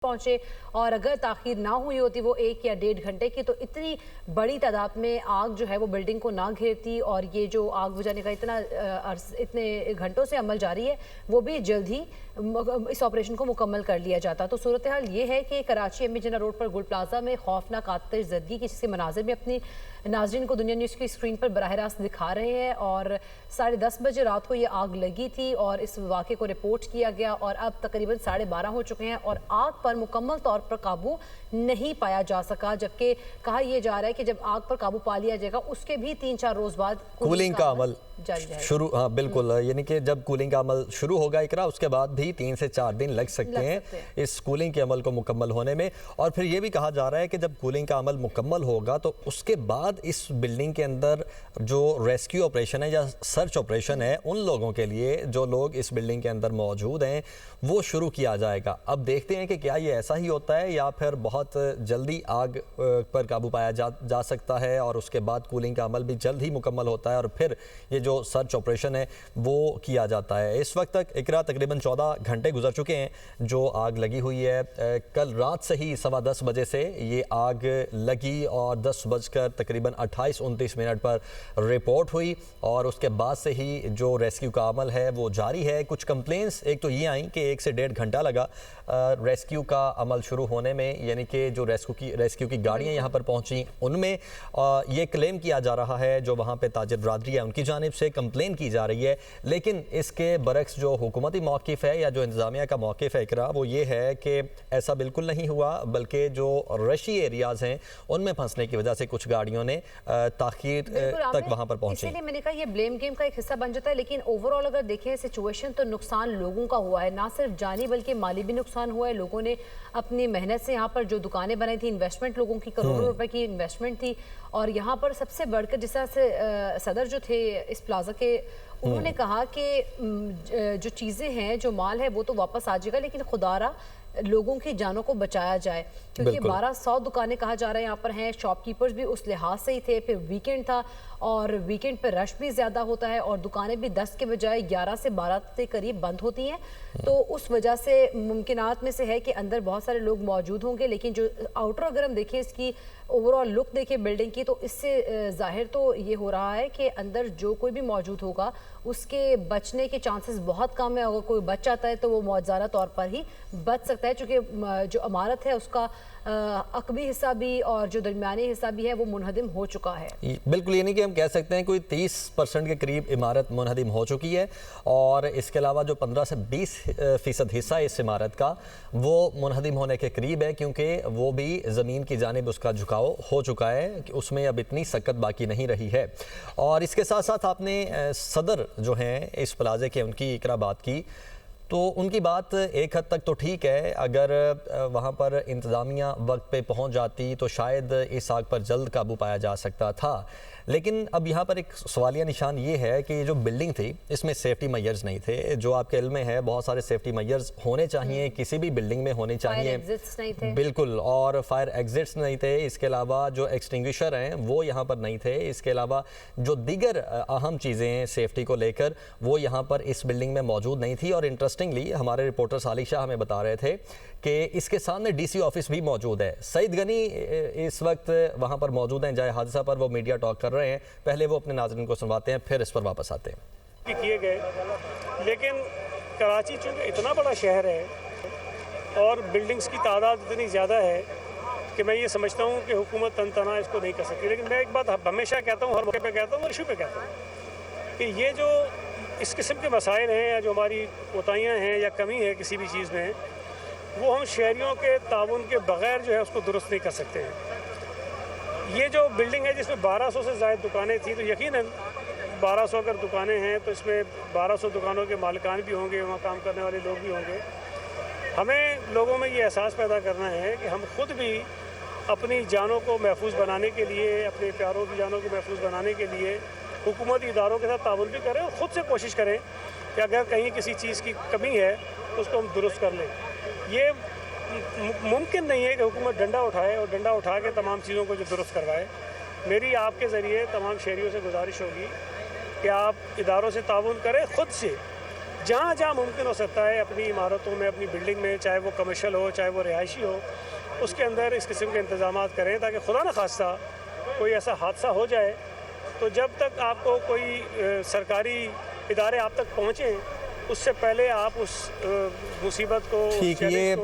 पहुंचे और अगर ताखीर ना हुई होती वो 1 या 1.5 घंटे की तो इतनी बड़ी तादाद में आग जो है वो बिल्डिंग को ना घेरती और ये जो आग बुझाने का इतने घंटों से अमल जारी है वो भी जल्द ही इस ऑपरेशन को मुकम्मल कर लिया जाता। तो सूरत हाल ये है कि कराची एमबी जिन्ना रोड पर गुल प्लाजा में खौफनाक आतिशज़दगी के जिसके मनाजिर में अपनी नाज़रीन को दुनिया न्यूज़ की स्क्रीन पर बराह रास्त दिखा रहे हैं और 10:30 बजे रात को ये आग लगी थी और इस वाक़े को रिपोर्ट किया गया और अब तकरीबन 12:30 हो चुके हैं और आग पर मुकम्मल तौर पर काबू नहीं पाया जा सका, जबकि कहा यह जा रहा है कि जब आग पर काबू पा लिया जाएगा उसके भी 3-4 रोज बाद कूलिंग का अमल शुरू, हाँ बिल्कुल, यानी कि जब कूलिंग का अमल शुरू होगा इकरा उसके बाद भी 3 से 4 दिन लग सकते हैं इस कूलिंग के अमल को मुकम्मल होने में। और फिर ये भी कहा जा रहा है कि जब कूलिंग का अमल मुकम्मल होगा तो उसके बाद इस बिल्डिंग के अंदर जो रेस्क्यू ऑपरेशन है या सर्च ऑपरेशन है उन लोगों के लिए जो लोग इस बिल्डिंग के अंदर मौजूद हैं वो शुरू किया जाएगा। अब देखते हैं कि क्या ये ऐसा ही होता है या फिर बहुत जल्दी आग पर काबू पाया जा सकता है और उसके बाद कूलिंग का अमल भी जल्द ही मुकम्मल होता है और फिर ये जो सर्च ऑपरेशन है वो किया जाता है। इस वक्त तक इकरा तकरीबन 14 घंटे गुजर चुके हैं जो आग लगी हुई है। कल रात से ही 10:15 बजे से ये आग लगी और 10 बजकर तकरीबन 28-29 मिनट पर रिपोर्ट हुई और उसके बाद से ही जो रेस्क्यू का अमल है वो जारी है। कुछ कंप्लेंट्स एक तो ये आई कि 1 से 1.5 घंटा लगा रेस्क्यू का अमल शुरू होने में, यानी कि जो रेस्क्यू की गाड़ियाँ यहाँ पर पहुँची उनमें ये क्लेम किया जा रहा है, जो वहाँ पे ताजिर बरादरी है उनकी जानिब से कंप्लेन की जा रही है। लेकिन इसके बरक्स जो हुकूमती मौक़िफ़ है या जो इंतज़ामिया का मौक़िफ़ है इकरा वो ये है कि ऐसा बिल्कुल नहीं हुआ, बल्कि जो रशी एरियाज़ हैं उनमें फंसने की वजह से कुछ गाड़ियों ने ताख़ीर तक वहाँ पर पहुँची। इसलिए मैंने कहा ये ब्लेम गेम का एक हिस्सा बन जाता है, लेकिन ओवरऑल अगर देखें सिचुएशन तो नुकसान लोगों का हुआ है, ना सिर्फ जानी बल्कि माली भी नुकसान हुआ है। लोगों ने अपनी मेहनत से यहाँ पर जो दुकानें बनाई थी, इन्वेस्टमेंट लोगों की करोड़ों रुपए की इन्वेस्टमेंट थी और यहाँ पर सबसे बढ़कर जिस तरह से सदर जो थे इस प्लाजा के उन्होंने कहा कि जो चीज़ें हैं जो माल है वो तो वापस आ जाएगा लेकिन खुदारा लोगों की जानों को बचाया जाए, क्योंकि 1200 दुकानें कहा जा रहा है यहाँ पर हैं। शॉपकीपर्स भी उस लिहाज से ही थे, फिर वीकेंड था और वीकेंड पे रश भी ज़्यादा होता है और दुकानें भी 10 के बजाय 11 से 12 के करीब बंद होती हैं। तो उस वजह से मुमकिनात में से है कि अंदर बहुत सारे लोग मौजूद होंगे, लेकिन जो आउटर अगर हम देखें इसकी ओवरऑल लुक देखें बिल्डिंग की तो इससे ज़ाहिर तो ये हो रहा है कि अंदर जो कोई भी मौजूद होगा उसके बचने के चांसेस बहुत कम है। अगर कोई बच जाता है तो वो मौजूदा तौर पर ही बच सकता है, चूँकि जो इमारत है उसका अकबी हिस्सा भी और जो दरमियानी हिस्सा भी है वो मुनहदिम हो चुका है। बिल्कुल, यानी कि हम कह सकते हैं कोई 30% के करीब इमारत मुनहदिम हो चुकी है और इसके अलावा जो 15 से 20% हिस्सा है इस इमारत का वो मुनहदिम होने के करीब है, क्योंकि वो भी ज़मीन की जानिब उसका झुकाव हो चुका है कि उसमें अब इतनी सकत बाकी नहीं रही है। और इसके साथ साथ आपने सदर जो हैं इस प्लाजे के उनकी इकरा बात की, तो उनकी बात एक हद तक तो ठीक है। अगर वहाँ पर इंतज़ामिया वक्त पे पहुँच जाती तो शायद इस आग पर जल्द काबू पाया जा सकता था। लेकिन अब यहाँ पर एक सवालिया निशान ये है कि ये जो बिल्डिंग थी इसमें सेफ्टी मेजर्स नहीं थे। जो आपके इल्म में है बहुत सारे सेफ्टी मेजर्स होने चाहिए, किसी भी बिल्डिंग में होने चाहिए, बिल्कुल, और फायर एग्जिट्स नहीं थे। इसके अलावा जो एक्सटिंग्विशर हैं वो यहाँ पर नहीं थे। इसके अलावा जो दीगर अहम चीज़ें हैं सेफ्टी को लेकर वो यहाँ पर इस बिल्डिंग में मौजूद नहीं थी। और इंटरेस्टिंगली हमारे रिपोर्टर सालिक शाह हमें बता रहे थे कि इसके सामने DC ऑफिस भी मौजूद है। सईद गनी इस वक्त वहाँ पर मौजूद हैं जाए हादसा पर, वो मीडिया टॉक कर रहे हैं। पहले वो अपने नाज़रीन को सुनवाते हैं फिर इस पर वापस आते हैं। किए गए, लेकिन कराची चूँकि इतना बड़ा शहर है और बिल्डिंग्स की तादाद इतनी ज़्यादा है कि मैं ये समझता हूँ कि हुकूमत तनतना इसको नहीं कर सकती। लेकिन मैं एक बात हमेशा कहता हूँ, हर मौके पे कहता हूँ, हर इशू पे कहता हूँ कि ये जो इस किस्म के मसाइल हैं या जो हमारी कोताहियाँ हैं या कमी है किसी भी चीज़ में, वो हम शहरियों के ताउन के बग़ैर जो है उसको दुरुस्त नहीं कर सकते हैं। ये जो बिल्डिंग है जिसमें 1200 से ज़ायद दुकानें थी, तो यकीनन 1200 अगर दुकानें हैं तो इसमें 1200 दुकानों के मालिकान भी होंगे, वहाँ काम करने वाले लोग भी होंगे। हमें लोगों में ये एहसास पैदा करना है कि हम खुद भी अपनी जानों को महफूज बनाने के लिए, अपने प्यारों की जानों को महफूज बनाने के लिए हुकूमती इदारों के साथ ताउन भी करें और ख़ुद से कोशिश करें कि अगर कहीं किसी चीज़ की कमी है तो उसको हम दुरुस्त कर लें। ये मुमकिन नहीं है कि हुकूमत डंडा उठाए और डंडा उठा के तमाम चीज़ों को जो दुरुस्त करवाए। मेरी आपके ज़रिए तमाम शहरियों से गुजारिश होगी कि आप इदारों से ताउन करें, ख़ुद से जहाँ जहाँ मुमकिन हो सकता है अपनी इमारतों में, अपनी बिल्डिंग में, चाहे वो कमर्शियल हो चाहे वो रिहायशी हो, उसके अंदर इस किस्म के इंतजाम करें ताकि खुदा न खास्ता कोई ऐसा हादसा हो जाए तो जब तक आपको कोई सरकारी इदारे आप तक पहुँचें उससे पहले आप उस मुसीबत को, ठीक, ये